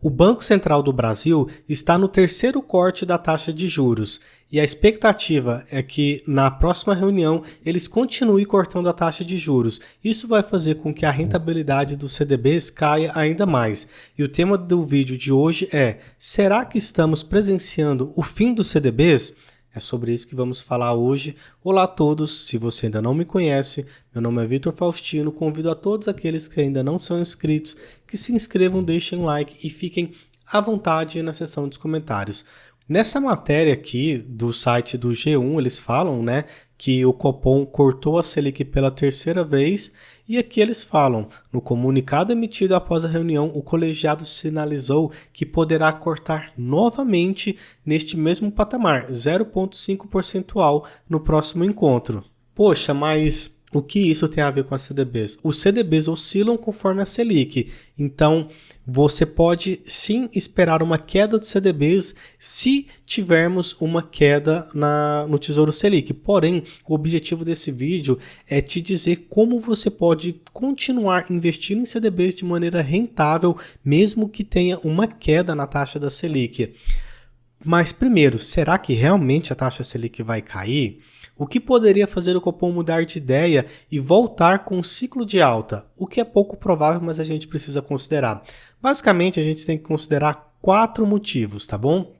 O Banco Central do Brasil está no terceiro corte da taxa de juros e a expectativa é que na próxima reunião eles continuem cortando a taxa de juros. Isso vai fazer com que a rentabilidade dos CDBs caia ainda mais. E o tema do vídeo de hoje é: será que estamos presenciando o fim dos CDBs? É sobre isso que vamos falar hoje. Olá a todos, se você ainda não me conhece, meu nome é Vitor Faustino, convido a todos aqueles que ainda não são inscritos que se inscrevam, deixem um like e fiquem à vontade na seção dos comentários. Nessa matéria aqui do site do G1, eles falam, que o Copom cortou a Selic pela terceira vez e aqui eles falam: no comunicado emitido após a reunião, o colegiado sinalizou que poderá cortar novamente neste mesmo patamar, 0,5 percentual no próximo encontro. Poxa, mas o que isso tem a ver com as CDBs? Os CDBs oscilam conforme a Selic, então você pode sim esperar uma queda dos CDBs se tivermos uma queda no Tesouro Selic. Porém, o objetivo desse vídeo é te dizer como você pode continuar investindo em CDBs de maneira rentável, mesmo que tenha uma queda na taxa da Selic. Mas primeiro, será que realmente a taxa Selic vai cair? O que poderia fazer o Copom mudar de ideia e voltar com um ciclo de alta? O que é pouco provável, mas a gente precisa considerar. Basicamente, a gente tem que considerar 4 motivos, tá bom?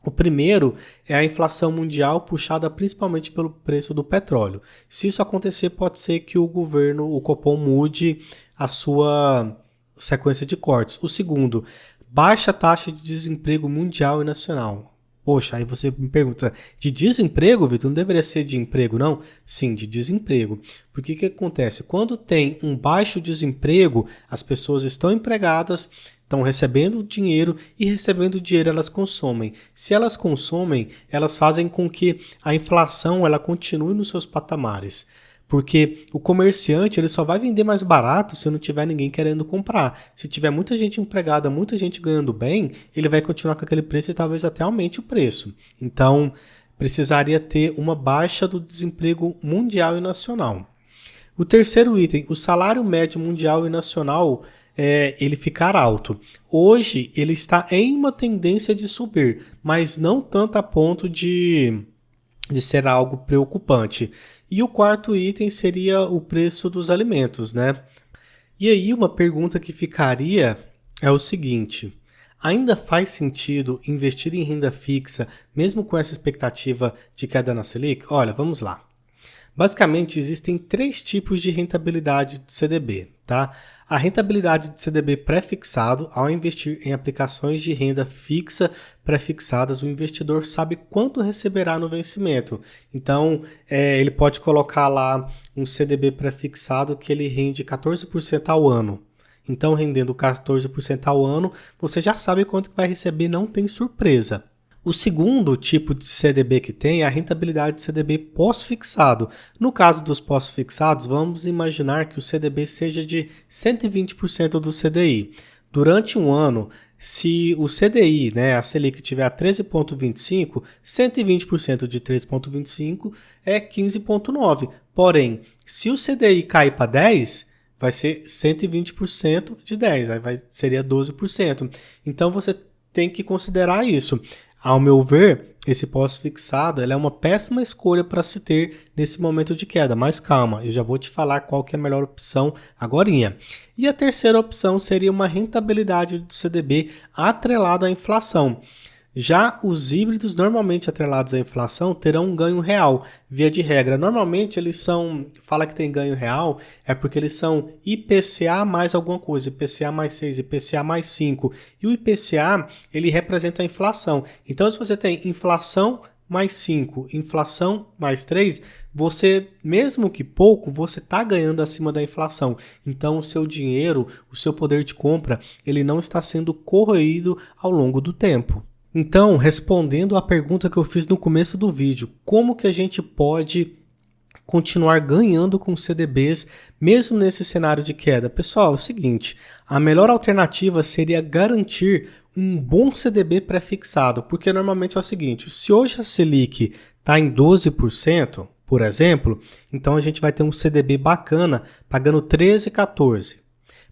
O primeiro é a inflação mundial puxada principalmente pelo preço do petróleo. Se isso acontecer, pode ser que o Copom mude a sua sequência de cortes. O segundo, baixa taxa de desemprego mundial e nacional. Poxa, aí você me pergunta, de desemprego, Vitor? Não deveria ser de emprego, não? Sim, de desemprego. Porque o que acontece? Quando tem um baixo desemprego, as pessoas estão empregadas, estão recebendo dinheiro e recebendo dinheiro elas consomem. Se elas consomem, elas fazem com que a inflação ela continue nos seus patamares. Porque o comerciante ele só vai vender mais barato se não tiver ninguém querendo comprar. Se tiver muita gente empregada, muita gente ganhando bem, ele vai continuar com aquele preço e talvez até aumente o preço. Então, precisaria ter uma baixa do desemprego mundial e nacional. O terceiro item, o salário médio mundial e nacional, ele ficar alto. Hoje, ele está em uma tendência de subir, mas não tanto a ponto de ser algo preocupante. E o quarto item seria o preço dos alimentos, E aí uma pergunta que ficaria é o seguinte: ainda faz sentido investir em renda fixa mesmo com essa expectativa de queda na Selic? Olha, vamos lá. Basicamente, existem 3 tipos de rentabilidade do CDB, tá? A rentabilidade do CDB pré-fixado, ao investir em aplicações de renda fixa pré-fixadas, o investidor sabe quanto receberá no vencimento. Então, ele pode colocar lá um CDB pré-fixado que ele rende 14% ao ano. Então, rendendo 14% ao ano, você já sabe quanto que vai receber, não tem surpresa. O segundo tipo de CDB que tem é a rentabilidade de CDB pós-fixado. No caso dos pós-fixados, vamos imaginar que o CDB seja de 120% do CDI. Durante um ano, se o CDI, a Selic, tiver a 13,25%, 120% de 13,25% é 15,9%. Porém, se o CDI cair para 10%, vai ser 120% de 10%, aí seria 12%. Então, você tem que considerar isso. Ao meu ver, esse pós-fixado é uma péssima escolha para se ter nesse momento de queda. Mas calma, eu já vou te falar qual que é a melhor opção agorinha. E a terceira opção seria uma rentabilidade do CDB atrelada à inflação. Já os híbridos normalmente atrelados à inflação terão um ganho real, via de regra. Normalmente fala que tem ganho real, é porque eles são IPCA mais alguma coisa, IPCA mais 6, IPCA mais 5. E o IPCA, ele representa a inflação. Então, se você tem inflação mais 5, inflação mais 3, você, mesmo que pouco, você está ganhando acima da inflação. Então, o seu dinheiro, o seu poder de compra, ele não está sendo corroído ao longo do tempo. Então, respondendo à pergunta que eu fiz no começo do vídeo, como que a gente pode continuar ganhando com CDBs mesmo nesse cenário de queda? Pessoal, é o seguinte, a melhor alternativa seria garantir um bom CDB pré-fixado, porque normalmente é o seguinte, se hoje a Selic está em 12%, por exemplo, então a gente vai ter um CDB bacana pagando 13, 14.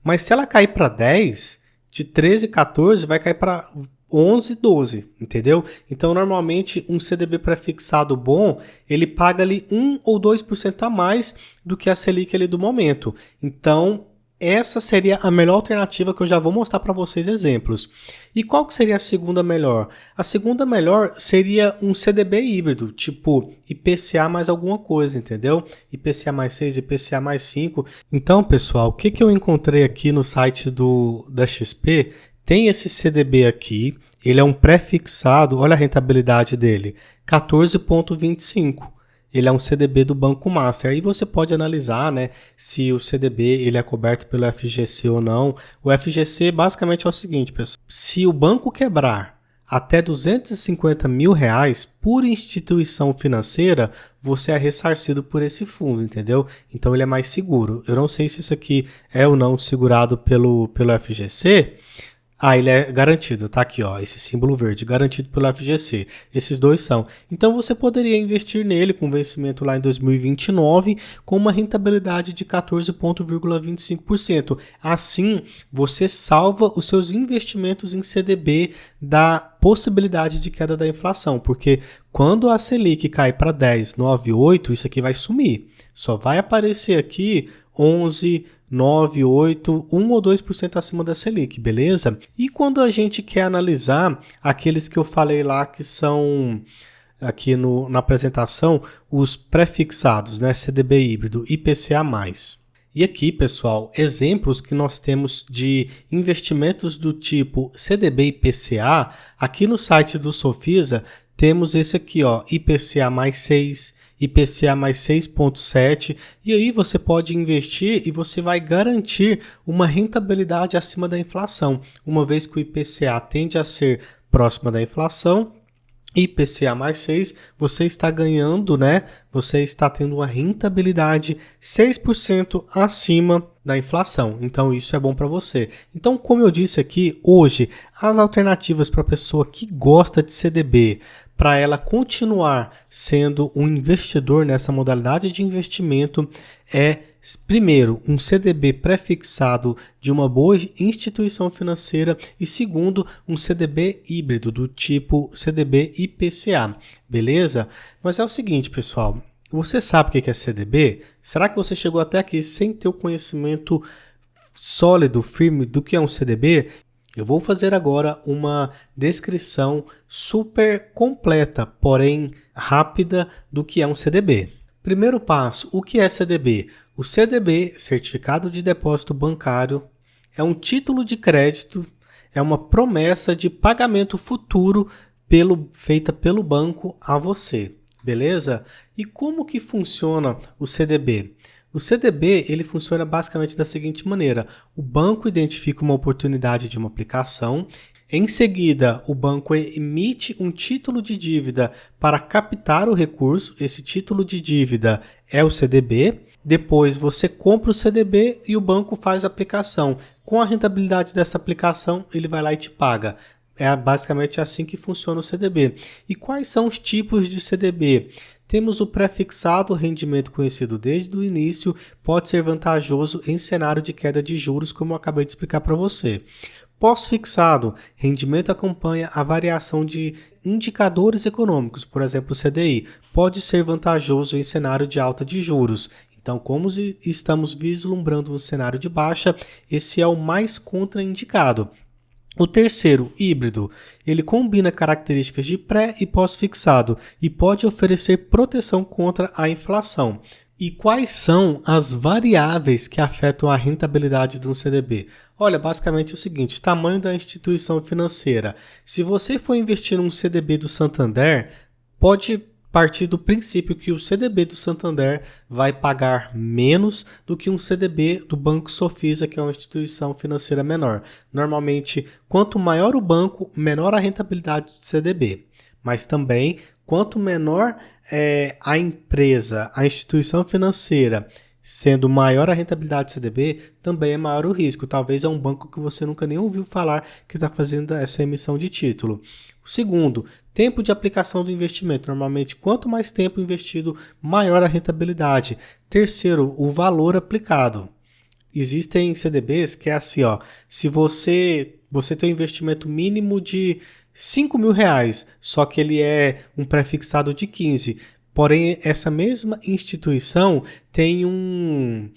Mas se ela cair para 10, de 13, 14 vai cair para 11, 12, entendeu? Então, normalmente, um CDB pré-fixado bom, ele paga ali 1 ou 2% a mais do que a Selic ali do momento. Então, essa seria a melhor alternativa que eu já vou mostrar para vocês exemplos. E qual que seria a segunda melhor? A segunda melhor seria um CDB híbrido, tipo IPCA mais alguma coisa, entendeu? IPCA mais 6, IPCA mais 5. Então, pessoal, o que eu encontrei aqui no site da XP? Tem esse CDB aqui, ele é um pré-fixado, olha a rentabilidade dele, 14,25. Ele é um CDB do Banco Master. Aí você pode analisar, né, se o CDB ele é coberto pelo FGC ou não. O FGC basicamente é o seguinte, pessoal. Se o banco quebrar até R$250 mil por instituição financeira, você é ressarcido por esse fundo, entendeu? Então ele é mais seguro. Eu não sei se isso aqui é ou não segurado pelo FGC. Ele é garantido, tá aqui, ó, esse símbolo verde, garantido pelo FGC. Esses dois são. Então você poderia investir nele com vencimento lá em 2029 com uma rentabilidade de 14,25%. Assim, você salva os seus investimentos em CDB da possibilidade de queda da inflação, porque quando a Selic cai para 10, 9, 8, isso aqui vai sumir. Só vai aparecer aqui 11, 9, 8, 1 ou 2% acima da Selic, beleza? E quando a gente quer analisar aqueles que eu falei lá que são, aqui na apresentação, os pré-fixados, né? CDB híbrido, IPCA+. E aqui, pessoal, exemplos que nós temos de investimentos do tipo CDB IPCA, aqui no site do Sofisa, temos esse aqui, ó, IPCA mais 6, IPCA mais 6,7, e aí você pode investir e você vai garantir uma rentabilidade acima da inflação, uma vez que o IPCA tende a ser próxima da inflação. IPCA mais 6, você está ganhando, né? Você está tendo uma rentabilidade 6% acima da inflação. Então, isso é bom para você. Então, como eu disse aqui, hoje, as alternativas para a pessoa que gosta de CDB, para ela continuar sendo um investidor nessa modalidade de investimento, é, primeiro, um CDB pré-fixado de uma boa instituição financeira e, segundo, um CDB híbrido do tipo CDB IPCA, beleza? Mas é o seguinte, pessoal, você sabe o que é CDB? Será que você chegou até aqui sem ter o conhecimento sólido, firme do que é um CDB? Eu vou fazer agora uma descrição super completa, porém rápida, do que é um CDB. Primeiro passo, o que é CDB? O CDB, Certificado de Depósito Bancário, é um título de crédito, é uma promessa de pagamento futuro feita pelo banco a você, beleza? E como que funciona o CDB? O CDB ele funciona basicamente da seguinte maneira: o banco identifica uma oportunidade de uma aplicação, em seguida o banco emite um título de dívida para captar o recurso, esse título de dívida é o CDB, depois você compra o CDB e o banco faz a aplicação. Com a rentabilidade dessa aplicação ele vai lá e te paga. É basicamente assim que funciona o CDB. E quais são os tipos de CDB? Temos o pré-fixado, rendimento conhecido desde o início, pode ser vantajoso em cenário de queda de juros, como eu acabei de explicar para você. Pós-fixado, rendimento acompanha a variação de indicadores econômicos, por exemplo, o CDI, pode ser vantajoso em cenário de alta de juros. Então, como estamos vislumbrando um cenário de baixa, esse é o mais contraindicado. O terceiro, híbrido, ele combina características de pré e pós-fixado e pode oferecer proteção contra a inflação. E quais são as variáveis que afetam a rentabilidade de um CDB? Olha, basicamente é o seguinte: tamanho da instituição financeira. Se você for investir num CDB do Santander, pode partir do princípio que o CDB do Santander vai pagar menos do que um CDB do Banco Sofisa, que é uma instituição financeira menor. Normalmente, quanto maior o banco, menor a rentabilidade do CDB. Mas também, quanto menor a empresa, a instituição financeira, sendo maior a rentabilidade do CDB, também é maior o risco. Talvez é um banco que você nunca nem ouviu falar que está fazendo essa emissão de título. O segundo, tempo de aplicação do investimento. Normalmente, quanto mais tempo investido, maior a rentabilidade. Terceiro, o valor aplicado. existem CDBs que é assim, ó, se você tem um investimento mínimo de R$ 5.000, só que ele é um pré-fixado de 15. Porém, essa mesma instituição tem um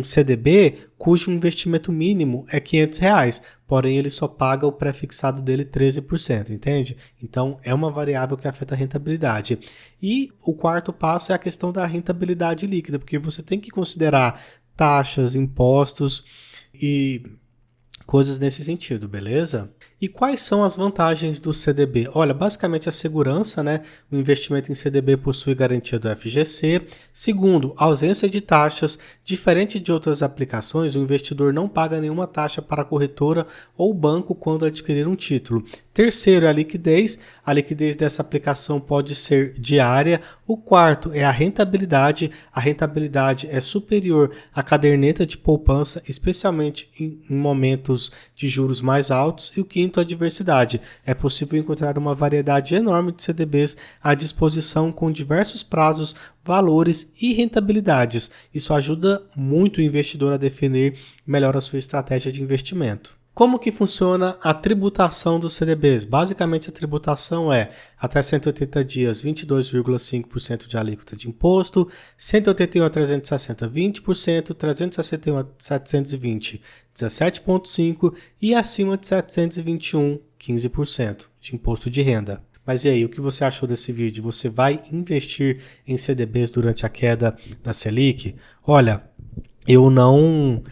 CDB cujo investimento mínimo é R$ 500, porém ele só paga o pré-fixado dele 13%, entende? Então, é uma variável que afeta a rentabilidade. E o quarto passo é a questão da rentabilidade líquida, porque você tem que considerar taxas, impostos e coisas nesse sentido, beleza? E quais são as vantagens do CDB? Olha, basicamente a segurança, né? O investimento em CDB possui garantia do FGC. Segundo, ausência de taxas. Diferente de outras aplicações, o investidor não paga nenhuma taxa para a corretora ou banco quando adquirir um título. Terceiro, a liquidez. A liquidez dessa aplicação pode ser diária. O quarto é a rentabilidade. A rentabilidade é superior à caderneta de poupança, especialmente em momentos de juros mais altos. E o quinto, a diversidade. É possível encontrar uma variedade enorme de CDBs à disposição com diversos prazos, valores e rentabilidades. Isso ajuda muito o investidor a definir melhor a sua estratégia de investimento. Como que funciona a tributação dos CDBs? Basicamente, a tributação é até 180 dias, 22,5% de alíquota de imposto, 181 a 360, 20%, 361 a 720, 17,5% e acima de 721, 15% de imposto de renda. Mas e aí, o que você achou desse vídeo? Você vai investir em CDBs durante a queda da Selic? Olha, eu não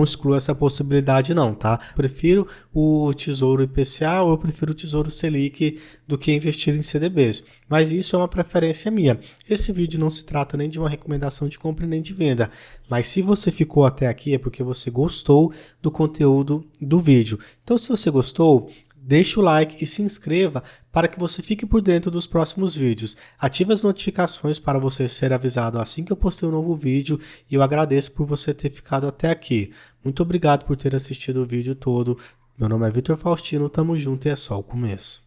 excluo essa possibilidade não, tá? Prefiro o Tesouro IPCA ou eu prefiro o Tesouro Selic do que investir em CDBs. Mas isso é uma preferência minha. Esse vídeo não se trata nem de uma recomendação de compra nem de venda. Mas se você ficou até aqui é porque você gostou do conteúdo do vídeo. Então se você gostou, deixe o like e se inscreva para que você fique por dentro dos próximos vídeos. Ative as notificações para você ser avisado assim que eu postei um novo vídeo e eu agradeço por você ter ficado até aqui. Muito obrigado por ter assistido o vídeo todo. Meu nome é Vitor Faustino, tamo junto e é só o começo.